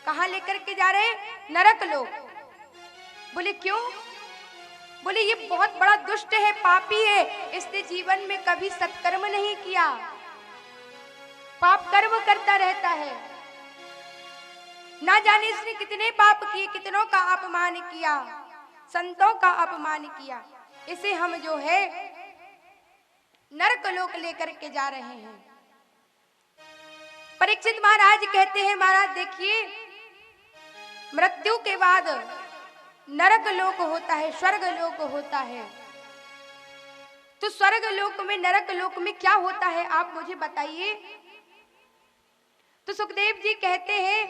कहाँ लेकर के जा रहे? नरक लोक। बोले क्यों? बोले ये बहुत बड़ा दुष्ट है, पापी है, इसने जीवन में कभी सत्कर्म नहीं किया, पाप कर्म करता रहता है, ना जाने इसने कितने पाप किए, कितनों का अपमान किया, संतों का अपमान किया, इसे हम जो है नरक लोक लेकर के जा रहे हैं। परीक्षित महाराज कहते हैं, महाराज देखिए, मृत्यु के बाद नरक लोक होता है, स्वर्ग लोक होता है। तो स्वर्ग लोक में, नरक लोक में क्या होता है आप मुझे बताइए। तो सुखदेव जी कहते हैं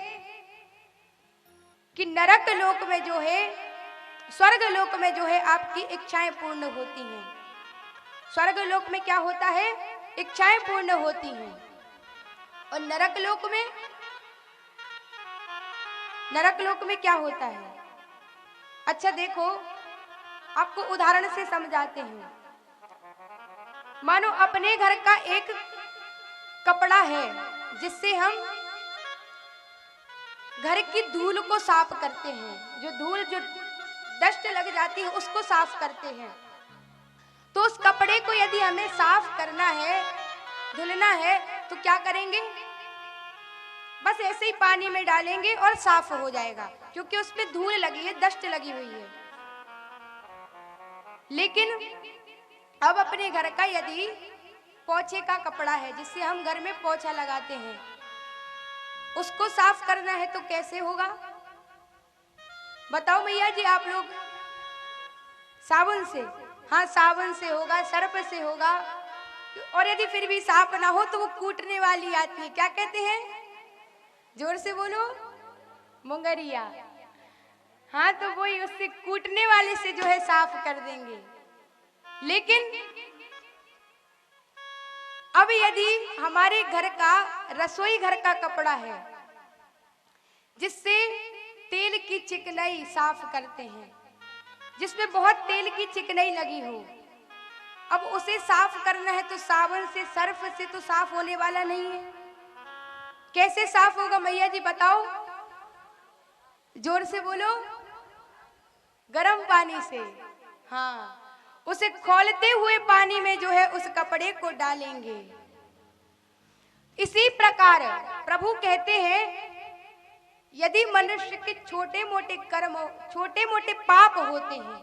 कि नरक लोक में जो है, स्वर्ग लोक में जो है आपकी इच्छाएं पूर्ण होती हैं। स्वर्ग लोक में क्या होता है? इच्छाएं पूर्ण होती हैं। और नरक लोक में, नरक लोक में क्या होता है? अच्छा देखो, आपको उदाहरण से समझाते हैं। मानो अपने घर का एक कपड़ा है जिससे हम घर की धूल को साफ करते हैं, जो धूल, जो डस्ट लग जाती है उसको साफ करते हैं। तो उस कपड़े को यदि हमें साफ करना है, धुलना है, तो क्या करेंगे? बस ऐसे ही पानी में डालेंगे और साफ हो जाएगा, क्योंकि उसमें धूल लगी है, डस्ट लगी हुई है। लेकिन अब अपने घर का यदि पोछे का कपड़ा है जिससे हम घर में पोछा लगाते हैं, उसको साफ करना है तो कैसे होगा? बताओ भैया जी आप लोग। साबुन से? हाँ, साबुन से होगा, सर्फ से होगा। और यदि फिर भी साफ ना हो तो वो कूटने वाली आती है, क्या कहते हैं? जोर से बोलो। मुंगरिया। हाँ, तो वही उससे, कूटने वाले से जो है साफ कर देंगे। लेकिन अब यदि हमारे घर का, रसोई घर का कपड़ा है जिससे तेल की चिकनाई साफ करते हैं, जिसमें बहुत तेल की चिकनाई लगी हो, अब उसे साफ करना है तो साबुन से, सर्फ से तो साफ होने वाला नहीं है। कैसे साफ होगा मैया जी बताओ? जोर से बोलो। गर्म पानी से। हाँ, उसे खौलते हुए पानी में जो है उस कपड़े को डालेंगे। इसी प्रकार प्रभु कहते हैं, यदि मनुष्य के छोटे मोटे कर्म, छोटे मोटे पाप होते हैं,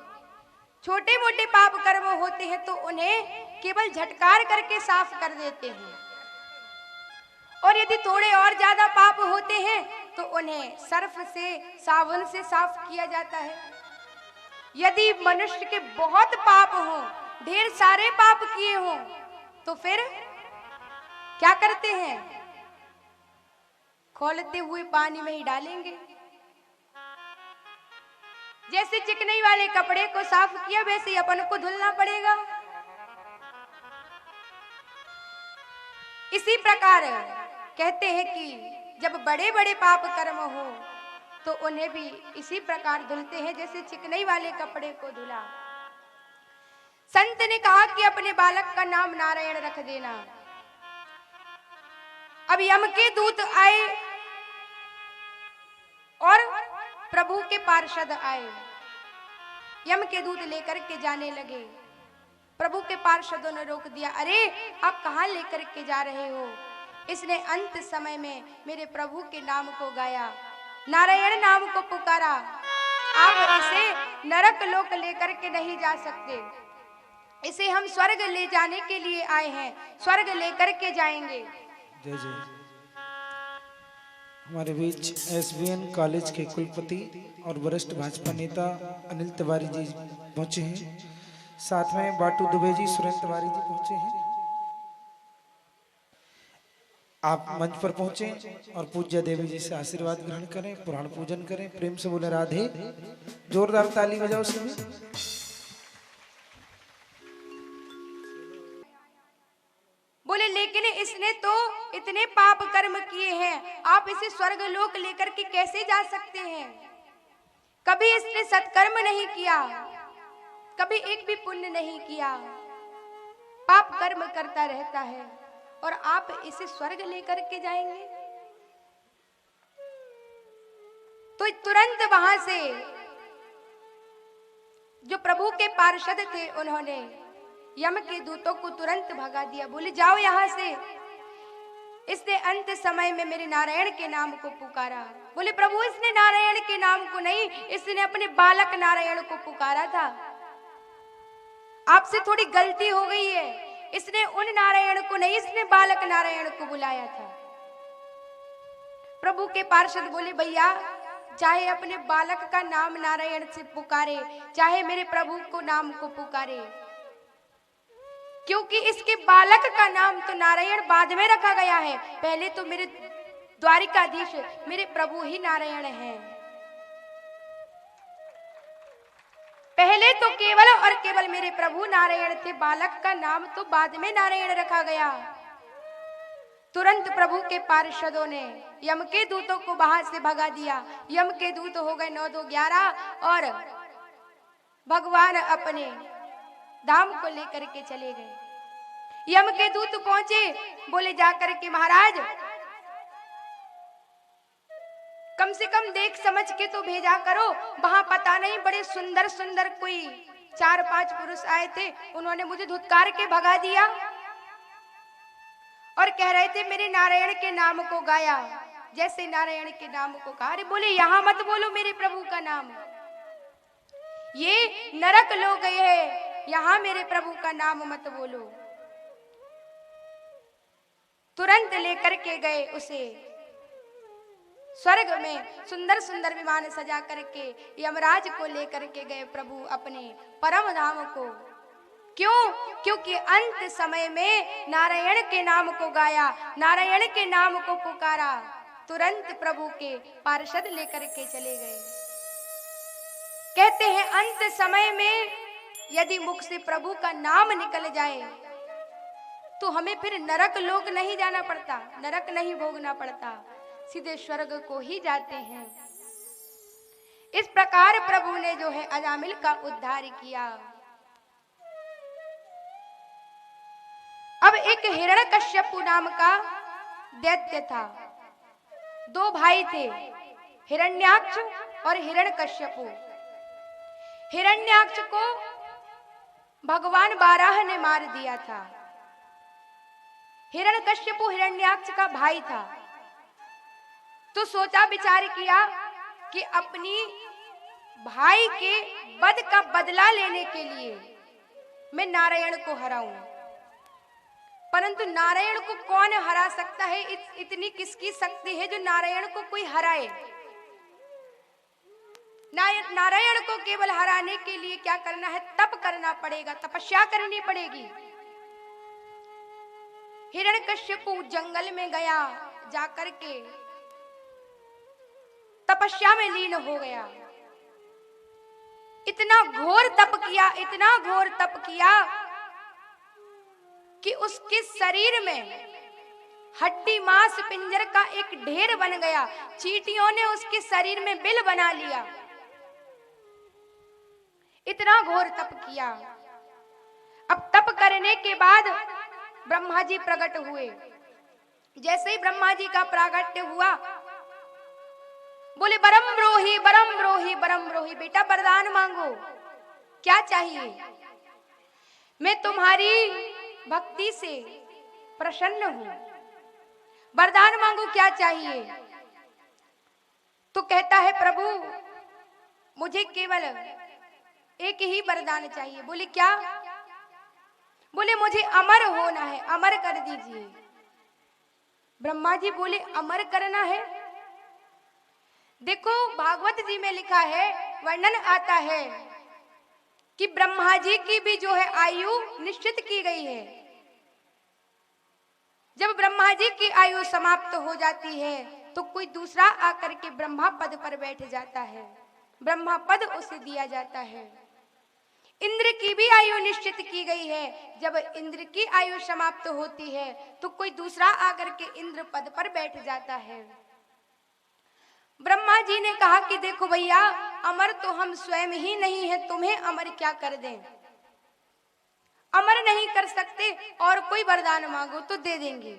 छोटे मोटे पाप कर्म होते हैं, तो उन्हें केवल झटकार करके साफ कर देते हैं। और यदि थोड़े और ज्यादा पाप होते हैं तो उन्हें सर्फ से, साबुन से साफ किया जाता है। यदि मनुष्य के बहुत पाप हो, ढेर सारे पाप किए हों, तो फिर क्या करते हैं? खौलते हुए पानी में ही डालेंगे। जैसे चिकनाई वाले कपड़े को साफ किया, वैसे ही अपन को धुलना पड़ेगा। इसी प्रकार कहते हैं कि जब बड़े बड़े पाप कर्म हो तो उन्हें भी इसी प्रकार धुलते हैं, जैसे चिकनाई वाले कपड़े को धुला। संत ने कहा कि अपने बालक का नाम नारायण रख देना। अब यम के दूत आए और प्रभु के पार्षद आए, यम के दूत लेकर के जाने लगे। प्रभु के पार्षदों ने रोक दिया, अरे आप कहाँ लेकर के जा रहे हो? इसने अंत समय में मेरे प्रभु के नाम को गाया, नारायण नाम को पुकारा, आप इसे नरक लोक लेकर के नहीं जा सकते, इसे हम स्वर्ग ले जाने के लिए आए हैं, स्वर्ग लेकर के जाएंगे। जय जय। हमारे बीच एसबीएन कॉलेज के कुलपति और वरिष्ठ भाजपा नेता अनिल तिवारी जी पहुंचे हैं, साथ में बाटू दुबे जी, सुरेंद्र तिवारी जी पहुंचे हैं। आप मंच पर पहुंचे और पूज्य देवी जी से आशीर्वाद ग्रहण करें, पुराण पूजन करें। प्रेम से बोले राधे। जोरदार ताली बजाओ सभी। बोले लेकिन इसने तो इतने पाप कर्म किए हैं, आप इसे स्वर्ग लोक लेकर के कैसे जा सकते हैं? कभी इसने सत्कर्म नहीं किया, कभी एक भी पुण्य नहीं किया, पाप कर्म करता रहता है, और आप इसे स्वर्ग लेकर के जाएंगे? तो तुरंत वहां से जो प्रभु के पार्षद थे उन्होंने यम के दूतों को तुरंत भगा दिया। बोले जाओ यहां से। इसने अंत समय में मेरे नारायण के नाम को पुकारा। बोले प्रभु इसने नारायण के नाम को नहीं, इसने अपने बालक नारायण को पुकारा था। आपसे थोड़ी गलती हो गई है। इसने उन नारायण को नहीं, इसने बालक नारायण को बुलाया था। प्रभु के पार्षद बोले भैया चाहे अपने बालक का नाम नारायण से पुकारे, चाहे मेरे प्रभु को नाम को पुकारे, क्योंकि इसके बालक का नाम तो नारायण बाद में रखा गया है। पहले तो मेरे द्वारिकाधीश मेरे प्रभु ही नारायण हैं। पहले तो केवल और केवल मेरे प्रभु नारायण थे, बालक का नाम तो बाद में नारायण रखा गया। तुरंत प्रभु के पार्षदों ने यम के दूतों को बाहर से भगा दिया। यम के दूत हो गए 9 2 11 और भगवान अपने धाम को लेकर के चले गए। यम के दूत पहुंचे, बोले जाकर के महाराज कम से कम देख समझ के तो भेजा करो। वहां पता नहीं बड़े सुंदर सुंदर कोई 4-5 पुरुष आए थे, उन्होंने मुझे धुतकार के भगा दिया और कह रहे थे मेरे नारायण के नाम को गाया। जैसे नारायण के नाम को कहा, अरे बोले यहां मत बोलो मेरे प्रभु का नाम, ये नरक लोग है, यहां मेरे प्रभु का नाम मत बोलो। तुरंत लेकर के गए उसे स्वर्ग में, सुंदर सुंदर विमान सजा करके यमराज को लेकर के गए प्रभु अपने परम धाम को। क्यों? क्योंकि अंत समय में नारायण के नाम को गाया, नारायण के नाम को पुकारा। तुरंत प्रभु के पार्षद लेकर के चले गए। कहते हैं अंत समय में यदि मुख से प्रभु का नाम निकल जाए तो हमें फिर नरक लोक नहीं जाना पड़ता, नरक नहीं भोगना पड़ता, सीधे स्वर्ग को ही जाते हैं। इस प्रकार प्रभु ने जो है अजामिल का उद्धार किया। अब एक हिरण्यकश्यपु नाम का दैत्य था। 2 भाई थे, हिरण्याक्ष और हिरण्यकश्यपु। हिरण्याक्ष को भगवान बाराह ने मार दिया था। हिरण्यकश्यपु हिरण्याक्ष का भाई था। तो सोचा विचार किया कि अपनी भाई के वध का बदला लेने के लिए मैं नारायण को हराऊं। परंतु नारायण को कौन हरा सकता है? इतनी किसकी शक्ति है जो नारायण को कोई हराए? नारायण को केवल हराने के लिए क्या करना है? तप करना पड़ेगा, तपस्या करनी पड़ेगी। हिरण्यकश्यपु जंगल में गया, जाकर के तपस्या में लीन हो गया। इतना घोर तप किया, इतना घोर तप किया कि उसके शरीर में हड्डी मांस पिंजर का एक ढेर बन गया। चींटियों ने उसके शरीर में बिल बना लिया। इतना घोर तप किया। अब तप करने के बाद ब्रह्मा जी प्रकट हुए। जैसे ही ब्रह्मा जी का प्रागट्य हुआ, बोले बरम ब्रोही बरम ब्रोही बरम ब्रोही, बेटा वरदान मांगो, क्या चाहिए? मैं तुम्हारी भक्ति से प्रसन्न हूं, वरदान मांगो, क्या चाहिए? तो कहता है प्रभु मुझे केवल एक ही वरदान चाहिए। बोले क्या? बोले मुझे अमर होना है, अमर कर दीजिए। ब्रह्मा जी बोले अमर करना है? देखो भागवत जी में लिखा है, वर्णन आता है कि ब्रह्मा जी की भी जो है आयु निश्चित की गई है। जब ब्रह्मा जी की आयु समाप्त हो जाती है तो कोई दूसरा आकर के ब्रह्मा पद पर बैठ जाता है, ब्रह्मा पद उसे दिया जाता है। इंद्र की भी आयु निश्चित की गई है। जब इंद्र की आयु समाप्त होती है तो कोई दूसरा आकर के इंद्र पद पर बैठ जाता है। ब्रह्मा जी ने कहा कि देखो भैया, अमर तो हम स्वयं ही नहीं है, तुम्हें अमर क्या कर दें? अमर नहीं कर सकते, और कोई वरदान मांगो तो दे देंगे।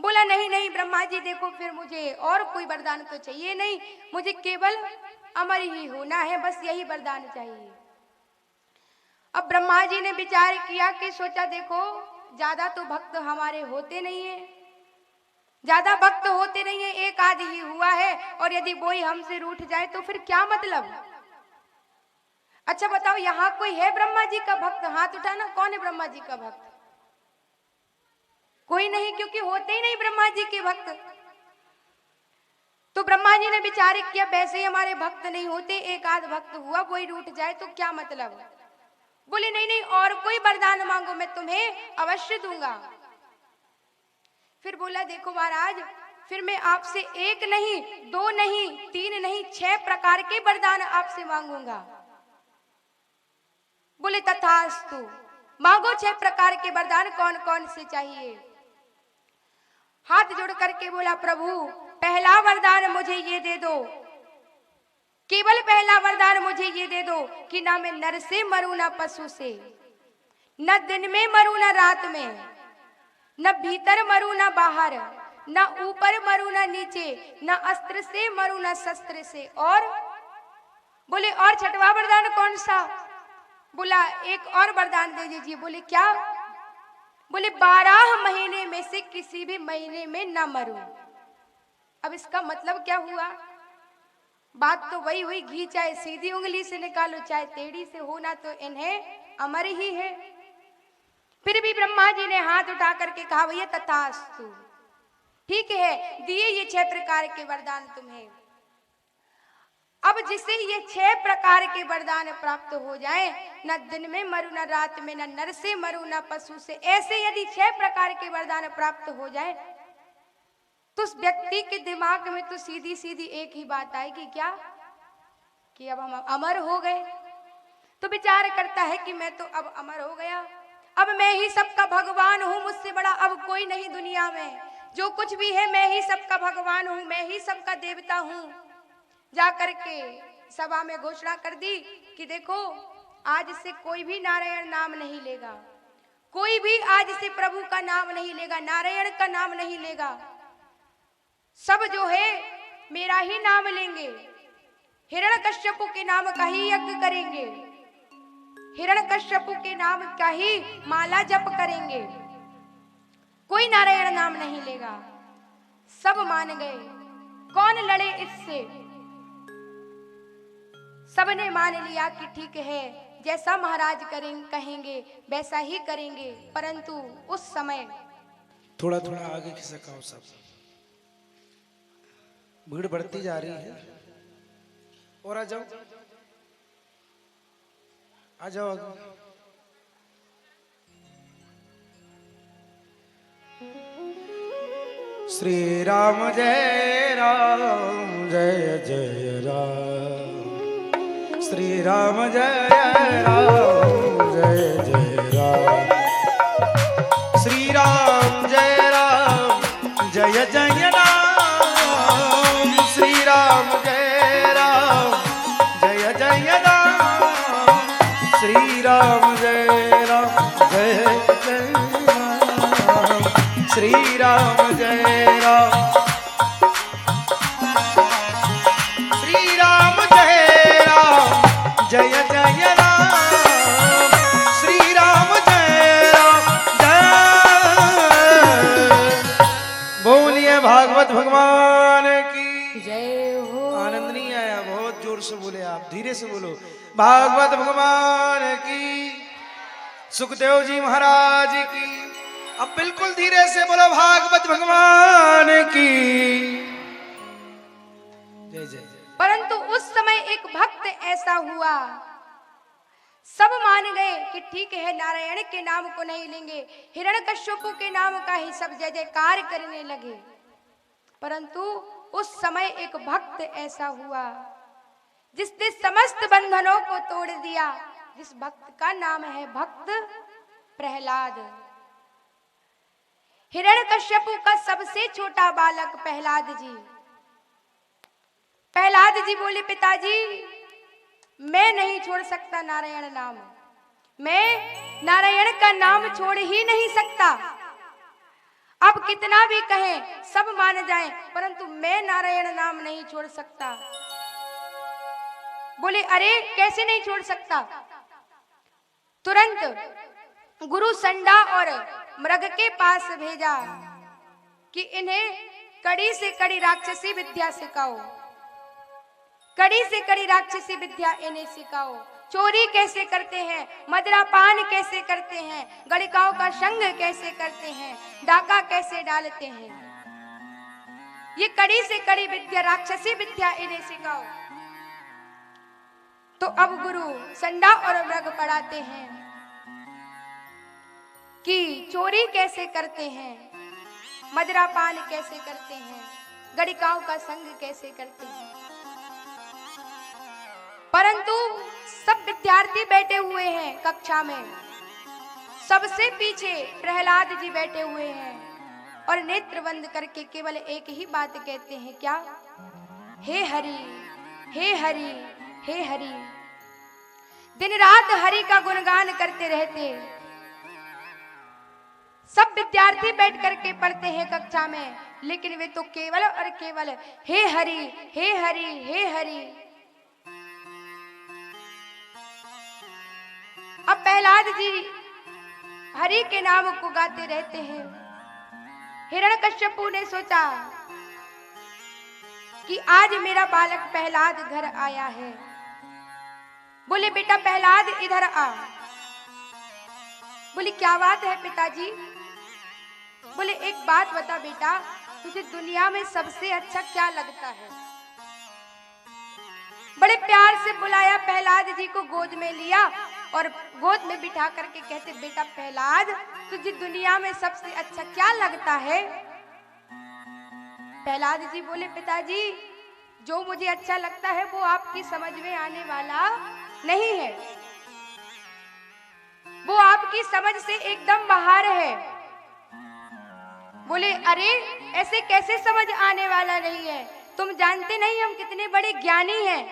बोला नहीं नहीं ब्रह्मा जी देखो, फिर मुझे और कोई वरदान तो चाहिए नहीं, मुझे केवल अमर ही होना है, बस यही वरदान चाहिए। अब ब्रह्मा जी ने विचार किया कि सोचा देखो ज्यादा तो भक्त हमारे होते नहीं है, ज्यादा भक्त होते नहीं है, एक आध ही हुआ है, और यदि वही हमसे रूठ जाए तो फिर क्या मतलब। अच्छा बताओ यहाँ कोई है ब्रह्मा जी का भक्त? हाथ उठाना, कौन है ब्रह्मा जी का भक्त? कोई नहीं, क्योंकि होते ही नहीं ब्रह्मा जी के भक्त। तो ब्रह्मा जी ने विचार किया वैसे ही हमारे भक्त नहीं होते, एक आध भक्त हुआ, वही रूठ जाए तो क्या मतलब। बोले नहीं नहीं और कोई वरदान मांगो, मैं तुम्हें अवश्य दूंगा। फिर बोला देखो महाराज, फिर मैं आपसे एक नहीं, दो नहीं, तीन नहीं, 6 प्रकार के वरदान आपसे मांगूंगा। बोले तथास्तु, मांगो 6 प्रकार के वरदान, कौन कौन से चाहिए। हाथ जोड़ करके बोला प्रभु पहला वरदान मुझे ये दे दो, केवल पहला वरदान मुझे ये दे दो कि ना मैं नर से मरूं ना पशु से, न दिन में मरूं ना रात में, न भीतर मरूं ना बाहर, न ऊपर मरूं ना नीचे, न अस्त्र से मरूं ना शस्त्र से। और बोले और 6वां वरदान कौन सा? बोला एक और वरदान दे दीजिए। बोले क्या? बोले 12 महीने में से किसी भी महीने में ना मरूं। अब इसका मतलब क्या हुआ? बात तो वही हुई, घी चाहे सीधी उंगली से निकालो चाहे टेढ़ी से, होना तो इन्हें अमर ही है। फिर भी ब्रह्मा जी ने हाथ उठा करके कहा भैया तथास्तु, ठीक है दिए ये 6 प्रकार के वरदान तुम्हें। अब जिसे ये 6 प्रकार के वरदान प्राप्त हो जाए, न दिन में मरू न रात में, न नर से मरू न पशु से, ऐसे यदि 6 प्रकार के वरदान प्राप्त हो जाए तो उस व्यक्ति के दिमाग में तो सीधी सीधी एक ही बात आएगी, क्या? कि अब हम अमर हो गए। तो विचार करता है कि मैं तो अब अमर हो गया, अब मैं ही सबका भगवान हूं, मुझसे बड़ा अब कोई नहीं दुनिया में, जो कुछ भी है मैं ही सबका भगवान हूं, मैं ही सबका देवता हूं। जाकर के सभा में घोषणा कर दी कि देखो आज से कोई भी नारायण नाम नहीं लेगा, कोई भी आज से प्रभु का नाम नहीं लेगा, नारायण का नाम नहीं लेगा, सब जो है मेरा ही नाम लेंगे, हिरण्यकश्यप के नाम का ही यज्ञ करेंगे, हिरण्यकश्यप के नाम का ही माला जप करेंगे, कोई नारायण नाम नहीं लेगा। सब मान गए, कौन लड़े इससे? सबने मान लिया कि ठीक है जैसा महाराज कहेंगे वैसा ही करेंगे। परंतु उस समय थोड़ा थोड़ा आगे खिसकाओ, सब भीड़ बढ़ती जा रही है। और आ जाओ, आ जाओ आगे। श्री राम जय राम जय जय राम, श्री राम जय राम जय जय राम, श्री राम जय जय राम, श्री राम जय जय राम, श्री राम जय जय राम, श्री राम जय राम, श्री राम जय राम जय जय राम, श्री राम जय बोलिए भागवत भगवान की जय हो। आनंद नहीं आया? बहुत जोर से बोले आप, धीरे से बोलो। भागवत भगवान की, सुखदेव जी महाराज की। अब बिल्कुल धीरे से बोलो भागवत भगवान की जय जय। परंतु उस समय एक भक्त ऐसा हुआ, सब मान गए कि ठीक है नारायण के नाम को नहीं लेंगे, हिरण्यकश्यप के नाम का ही सब जय जयकार करने लगे। परंतु उस समय एक भक्त ऐसा हुआ जिसने समस्त बंधनों को तोड़ दिया, जिस भक्त का नाम है भक्त प्रहलाद। हिरण्यकश्यप का सबसे छोटा बालक प्रहलाद जी। प्रहलाद जी बोले पिताजी मैं नहीं छोड़ सकता नारायण नाम, मैं नारायण का नाम छोड़ ही नहीं सकता। अब कितना भी कहें सब मान जाएं, परंतु मैं नारायण नाम नहीं छोड़ सकता। बोले अरे कैसे नहीं छोड़ सकता? तुरंत गुरु संडा और मृग के पास भेजा कि इन्हें कड़ी से कड़ी राक्षसी विद्या सिखाओ, कड़ी से कड़ी राक्षसी विद्या इन्हें सिखाओ। चोरी कैसे करते हैं, मदिरापान कैसे करते हैं, गणिकाओं का संग कैसे करते हैं, डाका कैसे डालते हैं, ये कड़ी से कड़ी विद्या राक्षसी विद्या इन्हें सिखाओ। तो अब गुरु संडा और मृग पढ़ाते हैं कि चोरी कैसे करते हैं, मदिरापान कैसे करते हैं, गणिकाओं का संग कैसे करते हैं। परंतु सब विद्यार्थी बैठे हुए हैं कक्षा में, सबसे पीछे प्रहलाद जी बैठे हुए हैं और नेत्र बंद करके केवल एक ही बात कहते हैं, क्या? हे हरि, हे हरि, हे हरि। दिन रात हरि का गुणगान करते रहते। सब विद्यार्थी बैठ करके पढ़ते हैं कक्षा में, लेकिन वे तो केवल और केवल हे हरि, हे हरि, हे हरि। अब प्रहलाद जी हरि के नाम को गाते रहते हैं। हिरण्यकश्यपु ने सोचा कि आज मेरा बालक प्रहलाद घर आया है। बोले बेटा प्रहलाद इधर आ। बोले क्या बात है पिताजी? बोले एक बात बता बेटा, तुझे दुनिया में सबसे अच्छा क्या लगता है? बड़े प्यार से बुलाया, प्रहलाद जी को गोद में लिया और गोद में बिठा करके कहते बेटा प्रहलाद, तुझे दुनिया में सबसे अच्छा क्या लगता है? प्रहलाद जी बोले पिताजी, जो मुझे अच्छा लगता है वो आपकी समझ में आने वाला नहीं है, वो आपकी समझ से एकदम बाहर है। बोले अरे ऐसे कैसे समझ आने वाला नहीं है? तुम जानते नहीं हम कितने बड़े ज्ञानी हैं।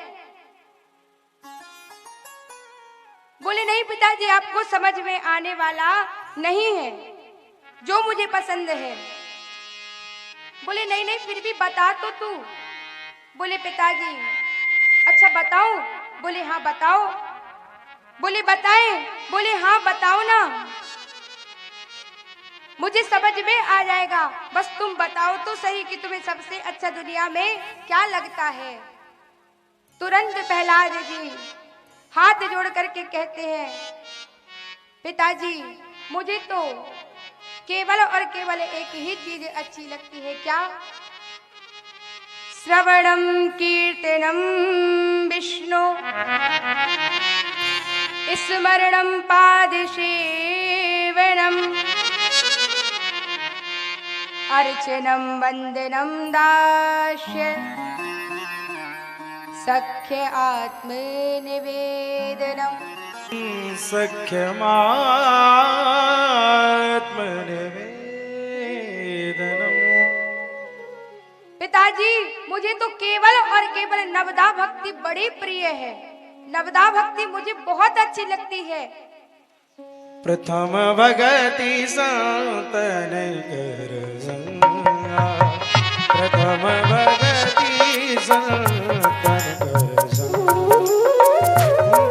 बोले नहीं पिताजी, आपको समझ में आने वाला नहीं है जो मुझे पसंद है। बोले नहीं नहीं फिर भी बता तो तू। बोले पिताजी अच्छा बताऊं? बोले हाँ बताओ। बोले बताएं? बोले हाँ बताओ ना, मुझे समझ में आ जाएगा, बस तुम बताओ तो सही कि तुम्हें सबसे अच्छा दुनिया में क्या लगता है। तुरंत प्रहलाद जी हाथ जोड़ करके कहते हैं पिताजी मुझे तो केवल और केवल एक ही चीज अच्छी लगती है, क्या? श्रवणम कीर्तनम विष्णु स्मरणम पाद सेवनम अर्चनम वंदनम दास्य सख्य आत्मनिवेदनम। सख्यमात्मनिवेदनम। पिताजी मुझे तो केवल और केवल नवदा भक्ति बड़ी प्रिय है, नवदा भक्ति मुझे बहुत अच्छी लगती है। प्रथम भगति संतन कर संगा, प्रथम भगति संतन कर संगा,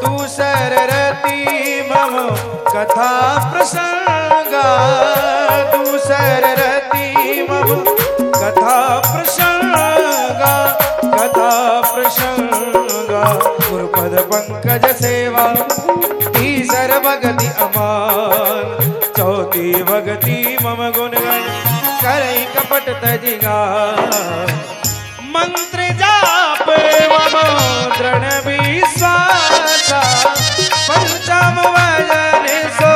दूसर रति मम कथा प्रसंगा, दूसर रति मम कथा प्रसंगा, कथा प्रसंगा, गुरुपद पंकज सेवा, तीसर भगति अमान, चौथी भगति मम गुणगण करई कपट तजिगा, मंत्र जाप मम दृढ़ विश्वासा, पंचम वजन सो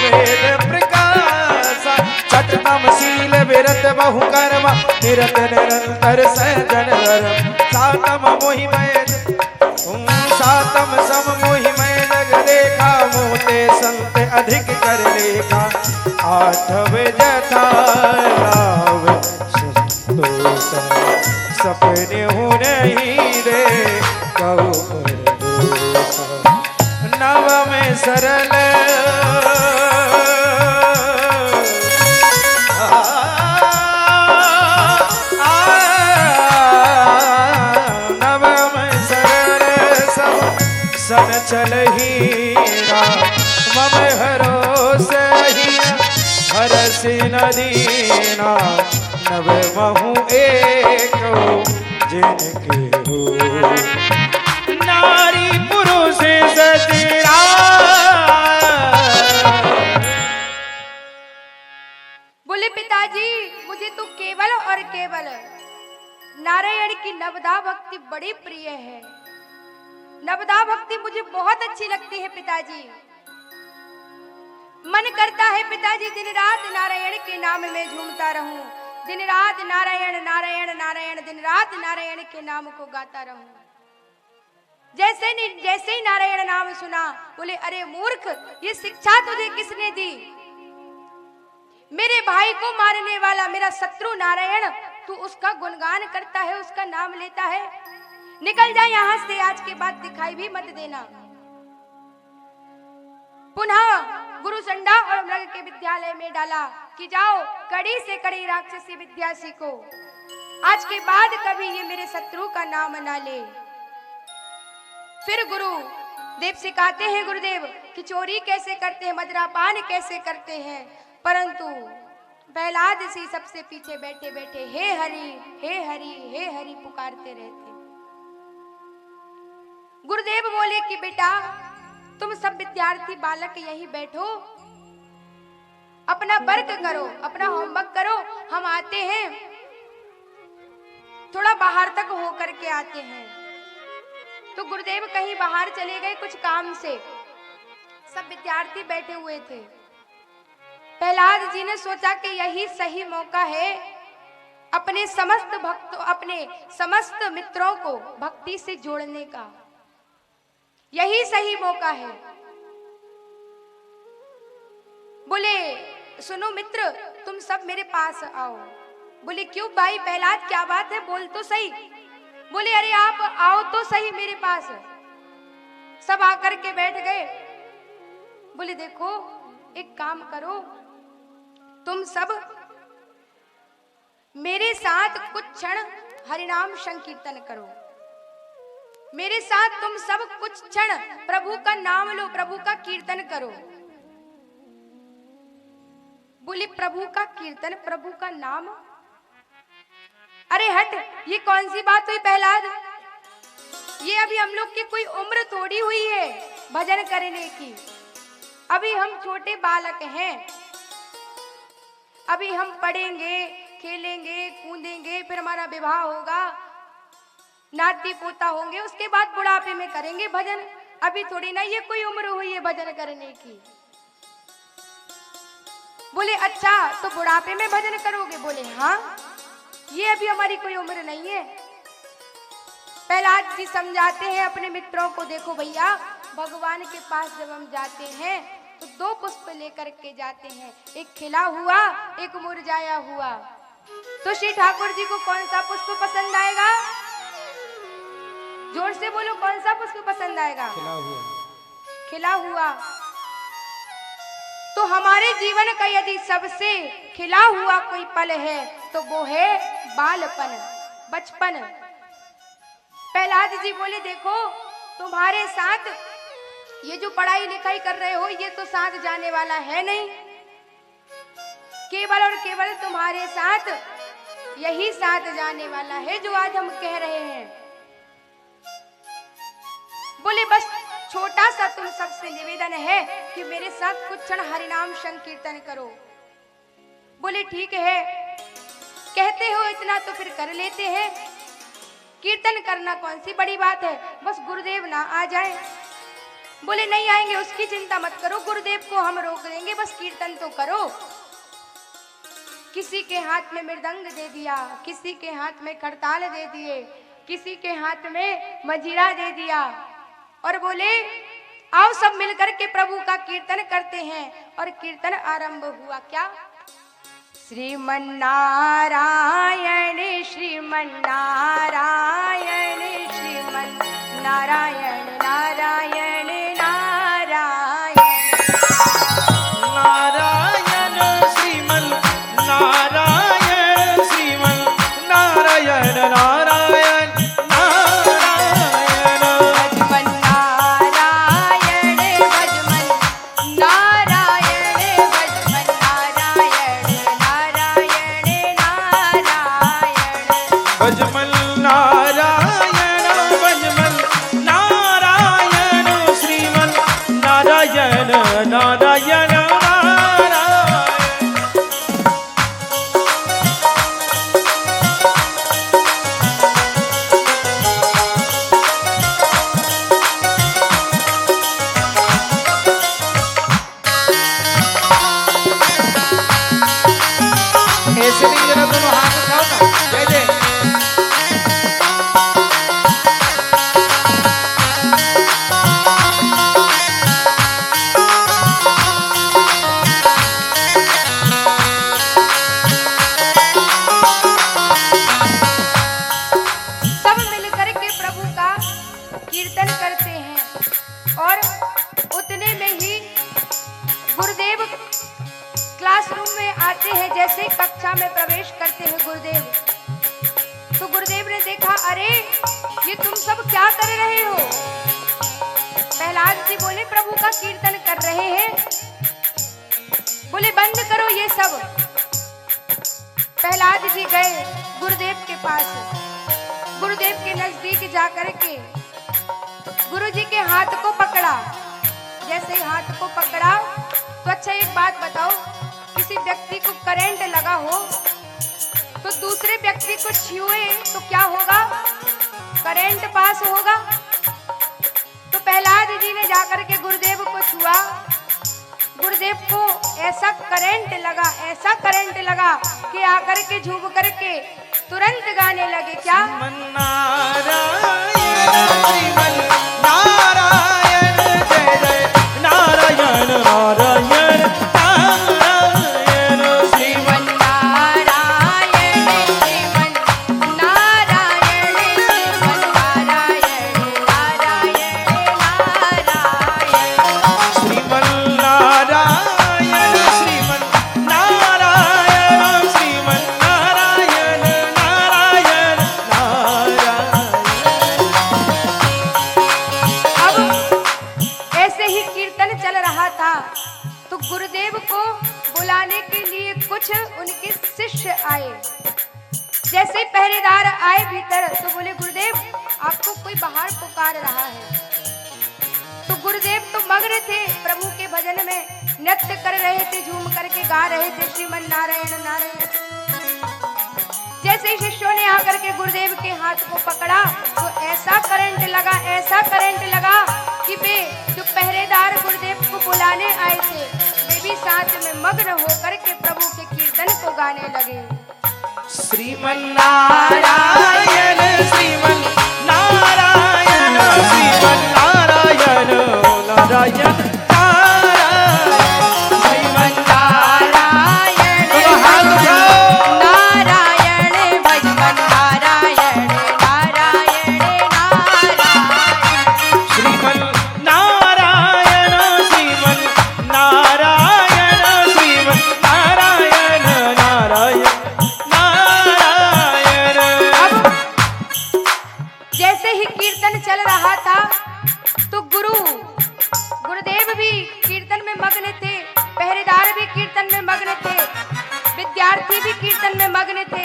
वेद प्रकाशा, छठम शील विरत बहु कर्म निरत निरंतर सजन धर्म, सातम मोहिमय सातम सम मोहिमय जग देखा, मोते संत अधिक कर लेखा, आठवे जथा लाभ संतोषा, सपने हो नहीं रे कहो परदोषा, नव में सरल चंचल हीरा मम हरो सही हरस नदीना नव महु एक जिनके हो नारी पुरुष सजरा। बोले पिताजी मुझे तो केवल और केवल नारायण की नवदा भक्ति बड़ी प्रिय है। नवदा भक्ति मुझे बहुत अच्छी लगती है पिताजी। मन करता है पिताजी दिन रात नारायण के नाम में झूमता रहूं, दिन रात नारायण नारायण नारायण, दिन रात नारायण के नाम को गाता रहूं। जैसे ही नारायण नाम सुना बोले अरे मूर्ख, ये शिक्षा तुझे किसने दी? मेरे भाई को मारने वाला मेरा शत्रु नारायण, तू उसका गुणगान करता है, उसका नाम लेता है। निकल जा यहाँ से, आज के बाद दिखाई भी मत देना। पुनः गुरु संडा और मृग के विद्यालय में डाला कि जाओ कड़ी से कड़ी राक्षसी विद्या सीखो, आज के बाद कभी ये मेरे शत्रु का नाम ना ले। फिर गुरु देव सिखाते हैं गुरुदेव कि चोरी कैसे करते हैं, मदरापान कैसे करते हैं, परंतु प्रहलाद सी सबसे पीछे बैठे बैठे हे हरि हे हरि हे हरि पुकारते रहते। गुरुदेव बोले कि बेटा तुम सब विद्यार्थी बालक यही बैठो, अपना वर्क करो, अपना होमवर्क करो, हम आते हैं, थोड़ा बाहर तक होकर के आते हैं। तो गुरुदेव कहीं बाहर चले गए कुछ काम से, सब विद्यार्थी बैठे हुए थे। प्रहलाद जी ने सोचा कि यही सही मौका है अपने समस्त भक्तों, अपने समस्त मित्रों को भक्ति से जोड़ने का, यही सही मौका है। बोले सुनो मित्र, तुम सब मेरे पास आओ। बोले क्यों भाई प्रहलाद, क्या बात है, बोल तो सही। बोले अरे आप आओ तो सही मेरे पास। सब आकर के बैठ गए। बोले देखो एक काम करो, तुम सब मेरे साथ कुछ क्षण हरिनाम संकीर्तन करो, मेरे साथ तुम सब कुछ क्षण प्रभु का नाम लो, प्रभु का कीर्तन करो। बोले प्रभु का कीर्तन, प्रभु का नाम, अरे हट, ये कौन सी बात हुई प्रहलाद? ये अभी हम लोग की कोई उम्र थोड़ी हुई है भजन करने की, अभी हम छोटे बालक हैं, अभी हम पढ़ेंगे, खेलेंगे, कूदेंगे, फिर हमारा विवाह होगा, नाती पोता होंगे, उसके बाद बुढ़ापे में करेंगे भजन। अभी थोड़ी ना ये कोई उम्र हुई है भजन करने की। बोले अच्छा तो बुढ़ापे में भजन करोगे? बोले हाँ, ये अभी हमारी कोई उम्र नहीं है। प्रहलाद जी समझाते हैं अपने मित्रों को, देखो भैया भगवान के पास जब हम जाते हैं तो दो पुष्प लेकर के जाते हैं, एक खिला हुआ एक मुरझाया हुआ। तो श्री ठाकुर जी को कौन सा पुष्प पसंद आएगा? जोर से बोलो, कौन सा पुष्प पसंद आएगा? खिला हुआ। खिला हुआ। तो हमारे जीवन का यदि सबसे खिला हुआ कोई पल है तो वो है बालपन, बचपन। प्रहलाद जी बोले देखो तुम्हारे साथ ये जो पढ़ाई लिखाई कर रहे हो ये तो साथ जाने वाला है नहीं, केवल और केवल तुम्हारे साथ यही साथ जाने वाला है जो आज हम कह रहे हैं। बोले बस छोटा सा तुम सबसे निवेदन है कि मेरे साथ कुछ क्षण हरिनाम संकीर्तन करो। बोले ठीक है, कहते हो इतना तो फिर कर लेते हैं। कीर्तन करना कौन सी बड़ी बात है, बस गुरुदेव ना आ जाए। बोले नहीं आएंगे उसकी चिंता मत करो, गुरुदेव को हम रोक देंगे, बस कीर्तन तो करो। किसी के हाथ में मृदंग दे दिया, किसी के हाथ में करताल दे दिए, किसी के हाथ में मजीरा दे दिया और बोले आओ सब मिलकर के प्रभु का कीर्तन करते हैं। और कीर्तन आरंभ हुआ। क्या? श्रीमन नारायण श्रीमन नारायण श्रीमन नारायण नारायण नारायण नारायण श्रीमन नारायण श्रीमन नारायण नारायण नारायण भजवन नारायण कीर्तन करते हैं और उतने में ही गुरुदेव क्लासरूम में आते हैं। जैसे कक्षा में प्रवेश करते हैं गुरुदेव, तो गुरुदेव ने देखा, अरे ये तुम सब क्या कर रहे हो? प्रहलाद जी बोले, प्रभु का कीर्तन कर रहे हैं। बोले बंद करो ये सब। प्रहलाद जी गए गुरुदेव के पास, गुरुदेव के नजदीक जाकर के गुरु जी के हाथ को पकड़ा। जैसे ही हाथ को पकड़ा तो अच्छा एक बात बताओ, किसी व्यक्ति को करंट लगा हो तो दूसरे व्यक्ति को छुए तो क्या होगा? करंट पास होगा। तो प्रहलाद जी ने जाकर के गुरुदेव को छुआ, गुरुदेव को ऐसा करंट लगा, ऐसा करंट लगा कि आकर के झूम करके तुरंत गाने लगे, क्या? नारायण जय जय नारायण नारायण नारायण श्रीमन नारायण श्रीमन नारायण श्रीमन नारायण नारायण नारायण श्रीमन नारायण श्रीमन नारायण श्रीमन नारायण नारायण नारायण। अब ऐसे ही कीर्तन चल रहा था तो गुरुदेव को बुलाने के लिए कुछ उनके शिष्य आए। जैसे ही पहरेदार आए भीतर तो बोले, गुरुदेव आपको कोई बाहर पुकार रहा है। तो गुरुदेव तो मग्न थे प्रभु के भजन में, नृत्य कर रहे थे, झूम करके गा रहे थे श्रीमन नारायण नारायण। जैसे ही शिष्यों ने आकर के गुरुदेव के हाथ को पकड़ा तो ऐसा करंट लगा, ऐसा करंट लगा कि वे जो पहरेदार गुरुदेव को बुलाने आए थे वे भी साथ में मग्न होकर के प्रभु के कीर्तन को गाने लगे। श्रीमन नारायण श्रीमन नारायण श्रीमन नारायण नारायण श्रीमन नारायण नारायण भजमन नारायण नारायण नारायण श्रीमन नारायण श्रीमन नारायण श्रीमन नारायण नारायण नारायण। अब जैसे ही कीर्तन चल रहा था तो गुरुदेव भी कीर्तन में मग्न थे, पहरेदार भी कीर्तन में मग्न थे, विद्यार्थी भी कीर्तन में मग्न थे।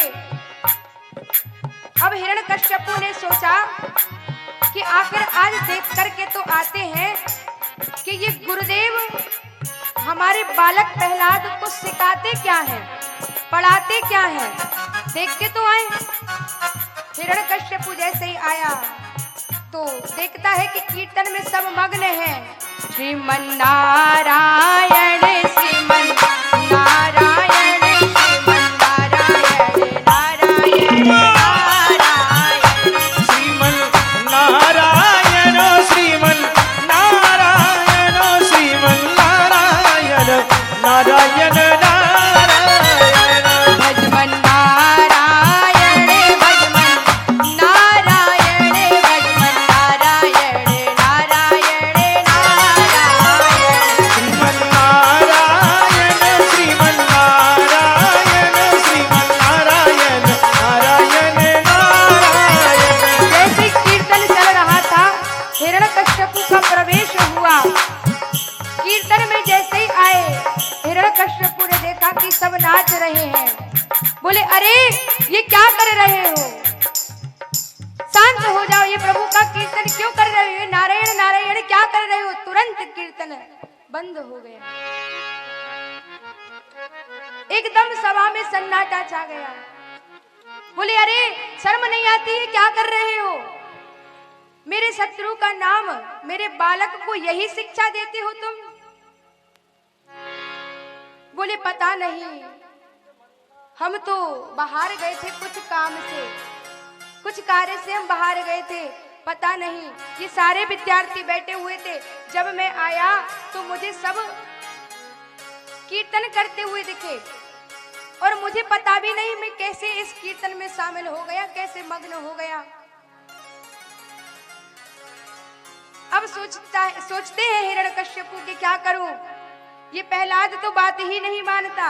अब हिरण्यकश्यपु ने सोचा कि आखिर आज देख करके तो आते हैं कि ये गुरुदेव हमारे बालक प्रहलाद को सिखाते क्या हैं, पढ़ाते क्या हैं, देख के तो आए। हिरण्यकश्यपु जैसे ही आया तो देखता है कि कीर्तन में सब मग्न हैं। श्रीमन नारायण श्रीमन नारायण श्रीमन नारायण नारायण नारायण श्रीमन नारायण श्रीमन नारायण श्रीमन नारायण नारायण नारायण। भजमन नारायण भजमन नारायण भजमन नारायण नारायण नारायण श्रीमन नारायण श्रीमन नारायण श्रीमन नारायण नारायण नारायण। जैसे कीर्तन चल रहा था हिरण्यकश्यपु का प्रवेश हुआ। कीर्तन में जैसे ही आए हिरण्यकश्यपु ने देखा कि सब नाच रहे हैं। बोले, अरे ये क्या कर रहे हो? शांत हो जाओ, ये प्रभु का कीर्तन क्यों कर रहे हो? नारायण नारायण क्या कर रहे हो? तुरंत कीर्तन बंद हो गया। एकदम सभा में सन्नाटा छा गया। बोले, अरे शर्म नहीं आती है? क्या कर रहे हो? मेरे शत्रु का नाम, मेरे बालक को यही शिक्षा देते हो तुम? बोले, पता नहीं, हम तो बाहर गए थे कुछ काम से, कुछ कार्य से हम बाहर गए थे, पता नहीं। ये सारे विद्यार्थी बैठे हुए थे, जब मैं आया तो मुझे सब कीर्तन करते हुए दिखे और मुझे पता भी नहीं मैं कैसे इस कीर्तन में शामिल हो गया, कैसे मग्न हो गया। अब सोचते हैं हिरण्यकश्यपु कि क्या करूं, ये प्रहलाद तो बात ही नहीं मानता।